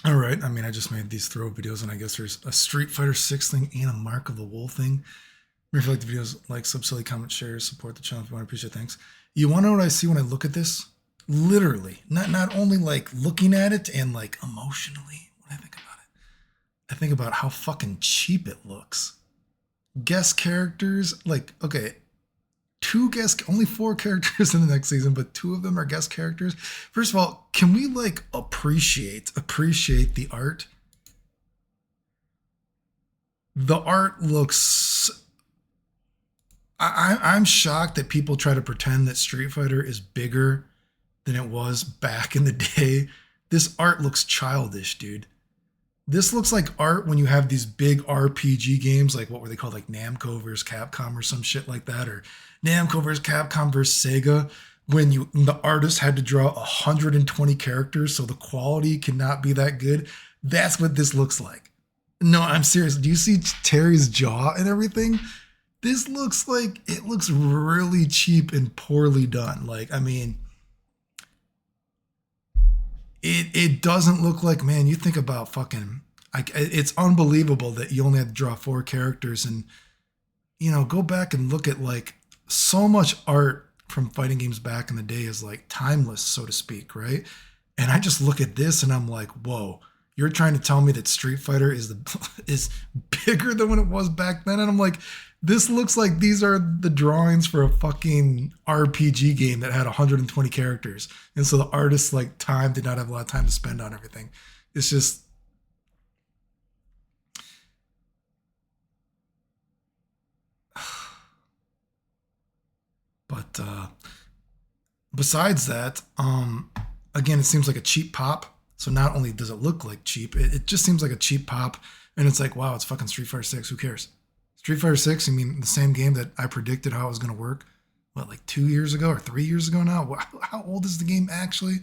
All right. I mean, I just made these throw videos, and I guess there's a Street Fighter 6 thing and a Mark of the Wolf thing. If you like the videos, like, sub, silly, comment, share, support the channel if you want. Appreciate it. Thanks. You want to know what I see when I look at this? Literally, not only like looking at it and like emotionally, when I think about it, I think about how fucking cheap it looks. Guest characters, like, okay, only four characters in the next season, but two of them are guest characters. First of all, can we like appreciate the art? The art looks. I'm shocked that people try to pretend that Street Fighter is bigger than it was back in the day. This art looks childish, dude. This looks like art when you have these big RPG games, like what were they called, like Namco versus Capcom or some shit like that, or Namco versus Capcom versus Sega, when the artist had to draw 120 characters, so the quality cannot be that good. That's what this looks like. No, I'm serious. Do you see Terry's jaw and everything? This looks like it looks really cheap and poorly done. Like, I mean, it doesn't look like, man, you think about fucking, like, it's unbelievable that you only have to draw four characters, and go back and look at like so much art from fighting games back in the day is like timeless, so to speak, right? And I just look at this and I'm like, whoa, you're trying to tell me that Street Fighter is bigger than when it was back then? And I'm like, this looks like these are the drawings for a fucking RPG game that had 120 characters. And so the artist's like time did not have a lot of time to spend on everything. It's just, but besides that, again, it seems like a cheap pop. So not only does it look like cheap, it just seems like a cheap pop. And it's like, wow, it's fucking Street Fighter 6. Who cares? Street Fighter 6, I mean, the same game that I predicted how it was going to work, what, like 2 years ago or 3 years ago now? How old is the game actually?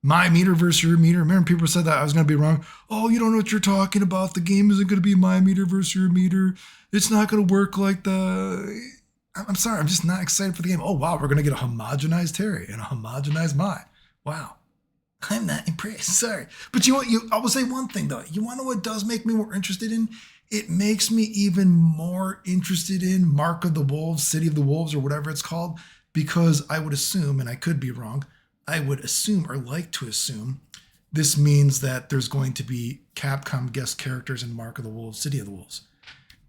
My meter versus your meter. Remember, people said that I was going to be wrong. Oh, you don't know what you're talking about. The game isn't going to be my meter versus your meter. It's not going to work like the. I'm sorry. I'm just not excited for the game. Oh, wow. We're going to get a homogenized Terry and a homogenized Mai. Wow. I'm not impressed. Sorry. But I will say one thing, though. You want to know what does make me more interested in? It makes me even more interested in Mark of the Wolves, City of the Wolves, or whatever it's called, because I would assume, and I could be wrong, I would assume or like to assume this means that there's going to be Capcom guest characters in Mark of the Wolves, City of the Wolves.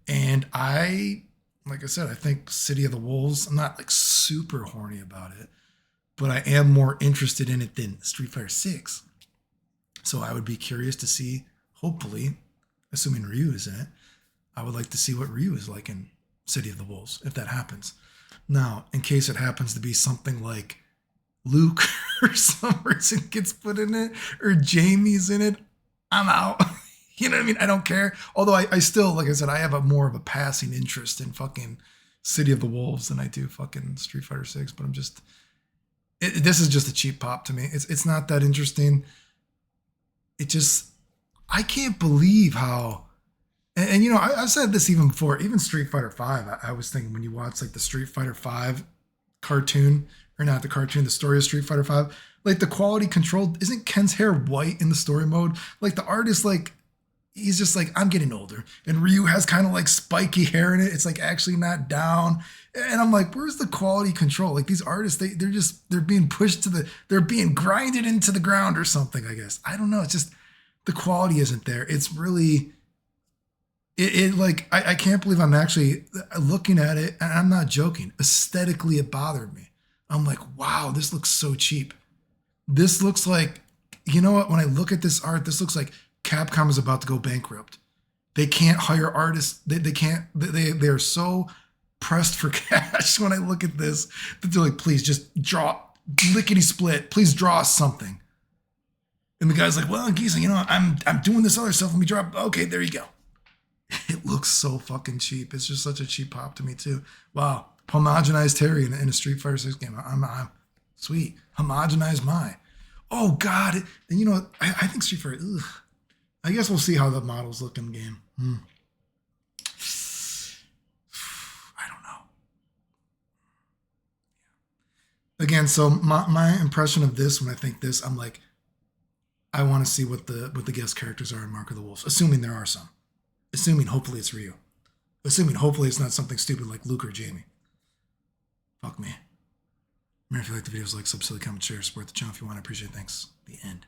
And like I said, I think City of the Wolves, I'm not like super horny about it, but I am more interested in it than Street Fighter 6. So I would be curious to see, hopefully, assuming Ryu is in it, I would like to see what Ryu is like in City of the Wolves, if that happens. Now, in case it happens to be something like Luke or some reason gets put in it, or Jamie's in it, I'm out. You know what I mean? I don't care. Although I still, like I said, I have a more of a passing interest in fucking City of the Wolves than I do fucking Street Fighter 6. But this is just a cheap pop to me. It's not that interesting. It just, I can't believe how, and I've said this even before, even Street Fighter 5. I was thinking when you watch like the Street Fighter 5 cartoon, or not the cartoon, the story of Street Fighter 5, like the quality control, isn't Ken's hair white in the story mode? Like the artist, like, he's just like, I'm getting older. And Ryu has kind of like spiky hair in it. It's like actually not down. And I'm like, where's the quality control? Like these artists, they're being pushed they're being grinded into the ground or something, I guess. I don't know. It's just, the quality isn't there. It's really, like, I can't believe I'm actually looking at it, and I'm not joking. Aesthetically, it bothered me. I'm like, wow, this looks so cheap. This looks like, you know what? When I look at this art, this looks like Capcom is about to go bankrupt. They can't hire artists. They can't. They're so pressed for cash when I look at this that they're like, please just draw lickety split. Please draw us something. And the guy's like, well, Giza, I'm doing this other stuff. Let me draw. Okay, there you go. It looks so fucking cheap. It's just such a cheap pop to me too. Wow, homogenized Terry in a Street Fighter 6 game. I'm sweet. Homogenized Mai. Oh God. And I think Street Fighter. Ugh. I guess we'll see how the models look in the game. I don't know. Again, so my impression of this, when I think this, I'm like, I want to see what the guest characters are in Mark of the Wolves, assuming there are some. Assuming hopefully it's Ryu. Assuming hopefully it's not something stupid like Luke or Jamie. Fuck me. Remember, if you like the videos, like, sub, silly, comment, share, support the channel if you want. I appreciate it. Thanks. The end.